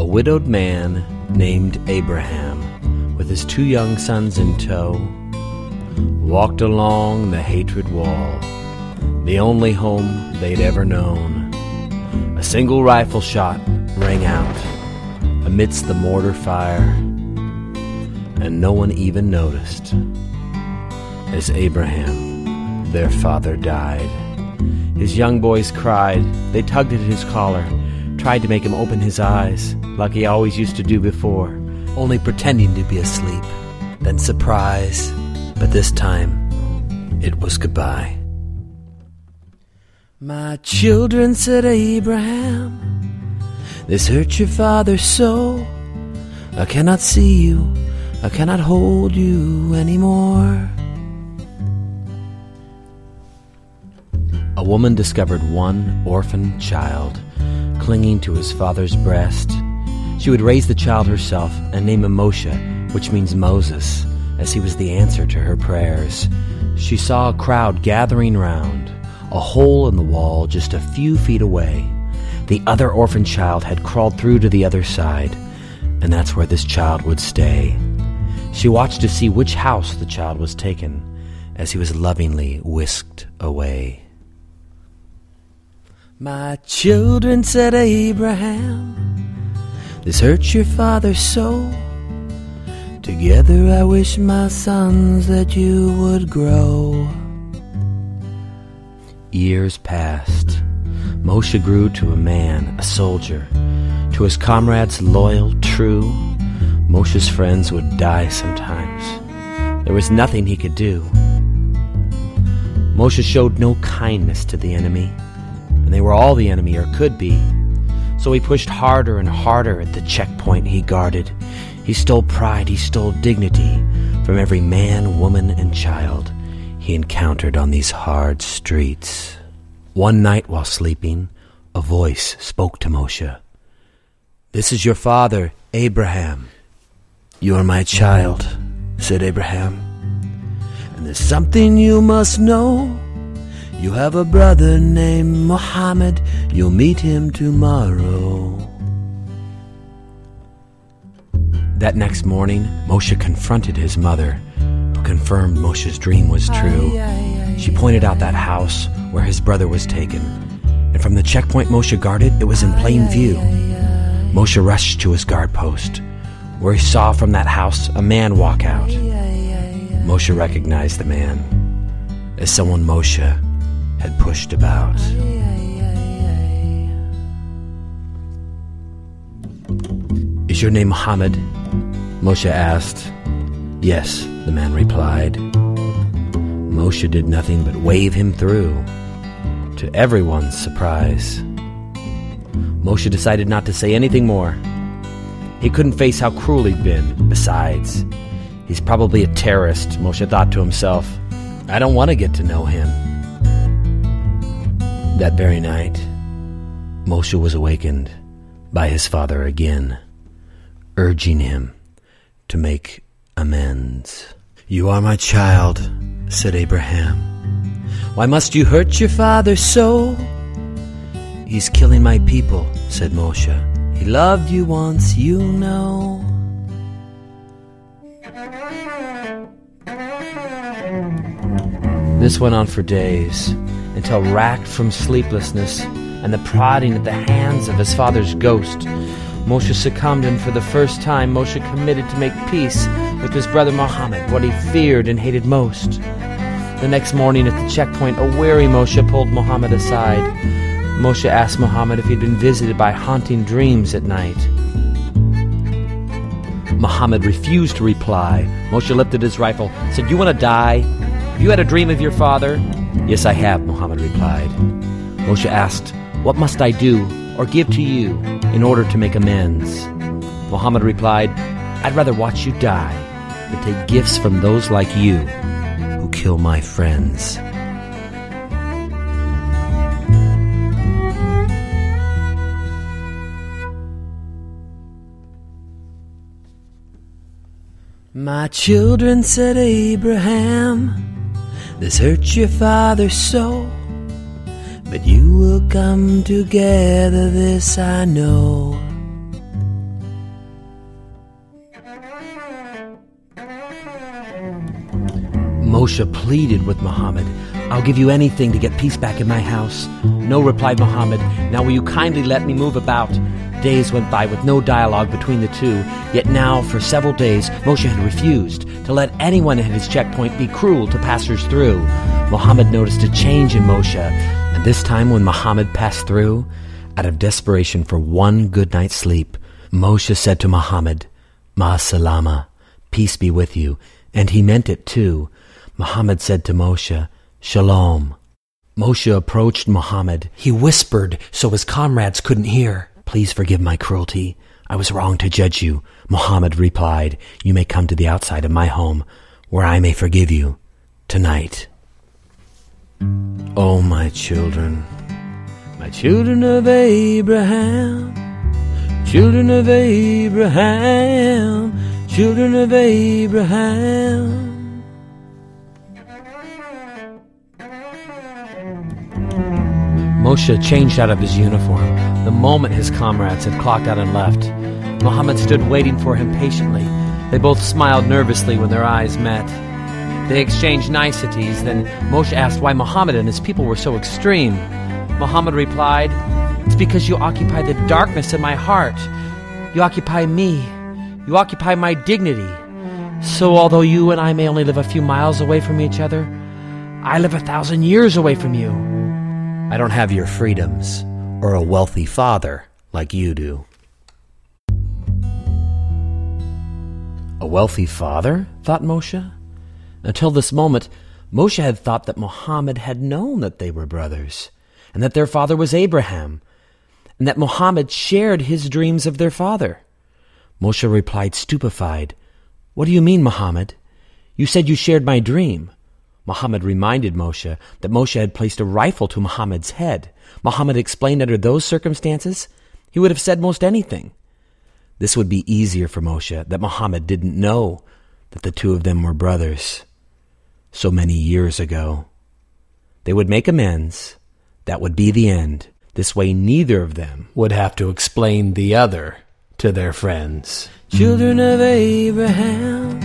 A widowed man named Abraham, with his 2 young sons in tow, walked along the hatred wall, the only home they'd ever known. A single rifle shot rang out amidst the mortar fire, and no one even noticed as Abraham, their father, died. His young boys cried. They tugged at his collar, tried to make him open his eyes like he always used to do before, only pretending to be asleep. Then surprise, but this time it was goodbye. "My children," said Abraham, "this hurt your father so. I cannot see you, I cannot hold you anymore." A woman discovered one orphan child clinging to his father's breast. She would raise the child herself and name him Moshe, which means Moses, as he was the answer to her prayers. She saw a crowd gathering round, a hole in the wall just a few feet away. The other orphan child had crawled through to the other side, and that's where this child would stay. She watched to see which house the child was taken as he was lovingly whisked away. "My children," said Abraham, "this hurt your father so. Together I wish, my sons, that you would grow." Years passed. Moshe grew to a man, a soldier. To his comrades loyal, true. Moshe's friends would die sometimes. There was nothing he could do. Moshe showed no kindness to the enemy, and they were all the enemy, or could be. So he pushed harder and harder at the checkpoint he guarded. He stole pride, he stole dignity from every man, woman, and child he encountered on these hard streets. One night while sleeping, a voice spoke to Moshe. "This is your father, Abraham." "You are my child," said Abraham. "And there's something you must know. You have a brother named Muhammad. You'll meet him tomorrow." That next morning, Moshe confronted his mother, who confirmed Moshe's dream was true. She pointed out that house where his brother was taken, and from the checkpoint Moshe guarded, it was in plain view. Moshe rushed to his guard post, where he saw from that house a man walk out. Moshe recognized the man as someone Moshe had pushed about. "Is your name Muhammad?" Moshe asked. "Yes," the man replied. Moshe did nothing but wave him through, to everyone's surprise. Moshe decided not to say anything more. He couldn't face how cruel he'd been. Besides, he's probably a terrorist, Moshe thought to himself. I don't want to get to know him. That very night, Moshe was awakened by his father again, urging him to make amends. "You are my child," said Abraham. "Why must you hurt your father so?" "He's killing my people," said Moshe. "He loved you once, you know." This went on for days, until racked from sleeplessness and the prodding at the hands of his father's ghost, Moshe succumbed, and for the first time Moshe committed to make peace with his brother Muhammad, what he feared and hated most. The next morning at the checkpoint, a weary Moshe pulled Muhammad aside. Moshe asked Muhammad if he'd been visited by haunting dreams at night. Muhammad refused to reply. Moshe lifted his rifle, said, "You want to die? Have you had a dream of your father?" "Yes, I have," Muhammad replied. Moshe asked, "What must I do or give to you in order to make amends?" Muhammad replied, "I'd rather watch you die than take gifts from those like you who kill my friends." "My children," said Abraham, "this hurt your father so, but you will come together, this I know. Moshe pleaded with Muhammad. "I'll give you anything to get peace back in my house." "No," replied Muhammad. "Now will you kindly let me move about?" Days went by with no dialogue between the two, yet now for several days Moshe had refused to let anyone at his checkpoint be cruel to passers through. Muhammad noticed a change in Moshe, and this time when Muhammad passed through, out of desperation for one good night's sleep, Moshe said to Muhammad, "Ma salama, peace be with you," and he meant it too. Muhammad said to Moshe, "Shalom." Moshe approached Muhammad. He whispered so his comrades couldn't hear. "Please forgive my cruelty. I was wrong to judge you." Muhammad replied, "You may come to the outside of my home, where I may forgive you tonight." Oh, my children of Abraham, children of Abraham, children of Abraham. Moshe changed out of his uniform the moment his comrades had clocked out and left. Muhammad stood waiting for him patiently. They both smiled nervously when their eyes met. They exchanged niceties. Then Moshe asked why Muhammad and his people were so extreme. Muhammad replied, "It's because you occupy the darkness in my heart. You occupy me. You occupy my dignity. So although you and I may only live a few miles away from each other, I live 1,000 years away from you. I don't have your freedoms or a wealthy father like you do." A wealthy father? Thought Moshe. Until this moment, Moshe had thought that Muhammad had known that they were brothers, and that their father was Abraham, and that Muhammad shared his dreams of their father. Moshe replied stupefied, "What do you mean, Muhammad? You said you shared my dream." Muhammad reminded Moshe that Moshe had placed a rifle to Muhammad's head. Muhammad explained under those circumstances, he would have said most anything. This would be easier for Moshe, that Muhammad didn't know that the two of them were brothers so many years ago. They would make amends. That would be the end. This way neither of them would have to explain the other to their friends. Children of Abraham,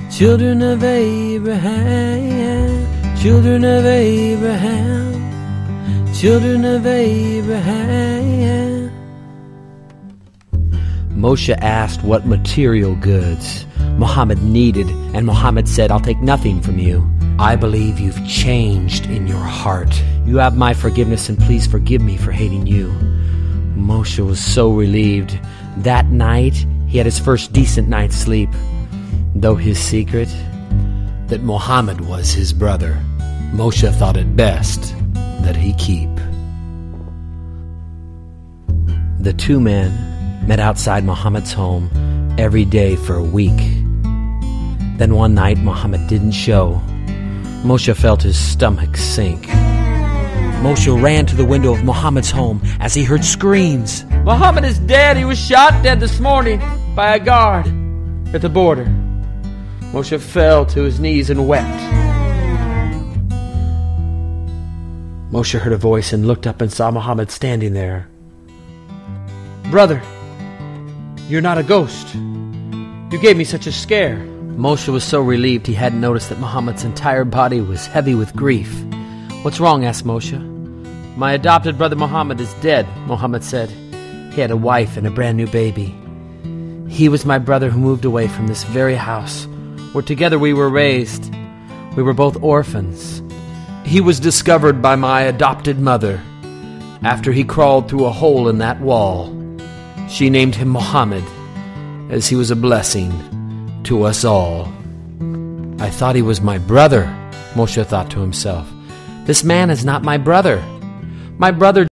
children of Abraham, children of Abraham, children of Abraham. Moshe asked what material goods Muhammad needed, and Muhammad said, "I'll take nothing from you. I believe you've changed in your heart. You have my forgiveness, and please forgive me for hating you." Moshe was so relieved. That night, he had his first decent night's sleep, though his secret, that Muhammad was his brother, Moshe thought it best that he keep. The two men met outside Muhammad's home every day for a week. Then one night Muhammad didn't show. Moshe felt his stomach sink. Moshe ran to the window of Muhammad's home as he heard screams. "Muhammad is dead. He was shot dead this morning by a guard at the border." Moshe fell to his knees and wept. Moshe heard a voice and looked up and saw Muhammad standing there. "Brother, you're not a ghost. You gave me such a scare." Moshe was so relieved he hadn't noticed that Muhammad's entire body was heavy with grief. "What's wrong?" asked Moshe. "My adopted brother Muhammad is dead," Muhammad said. "He had a wife and a brand new baby. He was my brother who moved away from this very house, where together we were raised. We were both orphans. He was discovered by my adopted mother after he crawled through a hole in that wall. She named him Muhammad, as he was a blessing to us all." "I thought he was my brother," Moshe thought to himself. "This man is not my brother. My brother